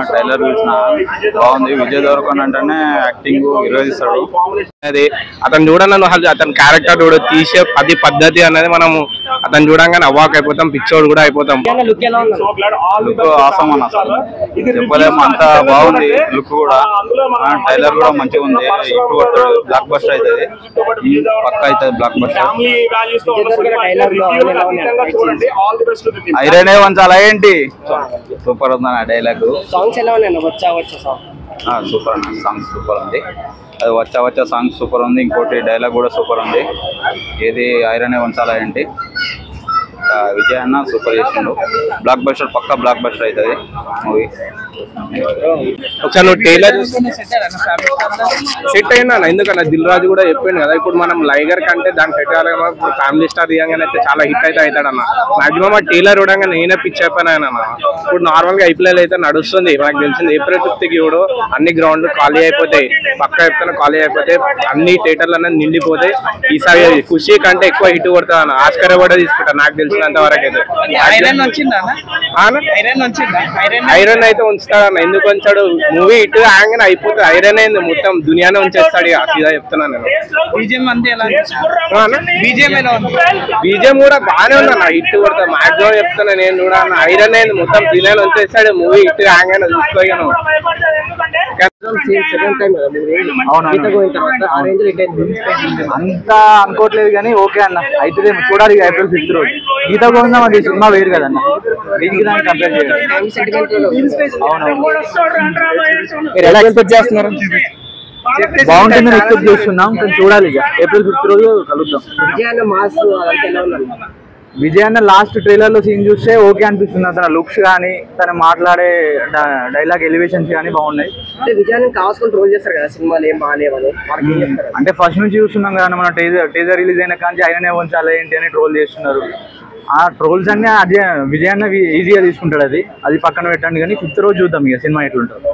Trailer చూసిన బాగుంది. విజయ్ దేవరకొండ అంటేనే యాక్టింగ్ నిర్వహిస్తాడు. అది అతను చూడను అతని క్యారెక్టర్ చూడ తీసే పద్ధతి అనేది మనం అతను చూడంగానే అవాక్ అయిపోతాం, పిక్చర్ కూడా అయిపోతాం. లుక్ ఆసం అన్న, అసలు చెప్పలేము, అంత బాగుంది లుక్ కూడా. ట్రైలర్ కూడా మంచిగా ఉంది. ఇప్పుడు బ్లాక్ బస్టర్ అవుతుంది, పక్కా అవుతుంది బ్లాక్ బస్టర్. ఐరనే వంచాలా ఏంటి, సూపర్ ఉంది అన్న డైలాగ్. సూపర్ అన్న, సాంగ్స్ సూపర్ ఉంది. అది వచ్చా వచ్చా సాంగ్ సూపర్ ఉంది. ఇంకోటి డైలాగ్ కూడా సూపర్ ఉంది. ఏది ఐరనే వంచాలా ఏంటి, విజయ్ అన్న సూపర్ చేసిండు. బ్లాక్ బస్టర్, పక్కా బ్లాక్ బస్టర్ అవుతుంది మూవీ. ఒకసారి నువ్వు ట్రైలర్ సెట్ అయినా, ఎందుకన్నా దిల్ రాజు కూడా చెప్పిండు కదా, ఇప్పుడు మనం లైగర్ కంటే దాని సెట్ అవ్వాలి. ఇప్పుడు ఫ్యామిలీ స్టార్ దిగంగానే అయితే చాలా హిట్ అయితే అవుతాడన్న. మాక్సిమం ఆ ట్రైలర్ చూడంగా నేనే పిచ్ అయిపోయినా. ఇప్పుడు నార్మల్ గా ఐపీఎల్ అయితే నడుస్తుంది, మనకు తెలిసింది. ఏప్రిల్ 5th కూడా అన్ని గ్రౌండ్లు ఖాళీ అయిపోతాయి, పక్క చెప్తాను ఖాళీ అయిపోతాయి, అన్ని థియేటర్లు అనేది నిండిపోతాయి. ఈసారి ఖుషి కంటే ఎక్కువ హిట్ కొడతా అన్న. ఆస్కర్ కూడా తీసుకుంటా నాకు తెలిసినంత వరకు అయితే. ఐరన్ అయితే ఉంచుతాడన్న, ఎందుకు ఉంచాడు, మూవీ ఇటు ఆగానే అయిపోతుంది. ఐరన్ అయింది మొత్తం దునియానే ఉంచేస్తాడు ఇక, సీదా చెప్తున్నాను నేను. బీజేఎం కూడా బాగానే ఉందన్న, హిట్ కొడతా మాక్సిమం చెప్తున్నా నేను కూడా. ఐరన్ అయింది మొత్తం దునియానే ఉంచేస్తాడు, మూవీ ఇటు ఆగానే చూసుకోను. అంతా అనుకోవట్లేదు కానీ ఓకే అన్న, అయితే చూడాలి. ఏప్రిల్ 5th రోజు గీత గోవిందం అది సినిమా వేరు కదన్న, దీనికి దానికి కంపేర్ చేయాలి. ఎలా ఎక్స్పెక్ట్ చేస్తున్నారు? బాగుంటుంది ఎక్స్పెక్ట్ చేస్తున్నాం, కానీ చూడాలి. ఇక ఏప్రిల్ 5th రోజు కలుద్దాం. విజయ్ అన్న లాస్ట్ ట్రైలర్ లో సీన్ చూస్తే ఓకే అనిపిస్తుంది. తన లుక్స్ కానీ తను మాట్లాడే డైలాగ్ ఎలివేషన్స్ కానీ బాగున్నాయి. అంటే ఫస్ట్ నుంచి చూస్తున్నాం కదా మన టీజర్ రిలీజ్ అయిన కానీ ఐరనే వంచాలి ఏంటి అని ట్రోల్ చేస్తున్నారు. ఆ ట్రోల్స్ అన్ని అదే విజయ్ అన్న ఈజీగా తీసుకుంటాడు. అది పక్కన పెట్టండి, కానీ 5th రోజు చూద్దాం ఇక సినిమా ఎట్లుంటుంది.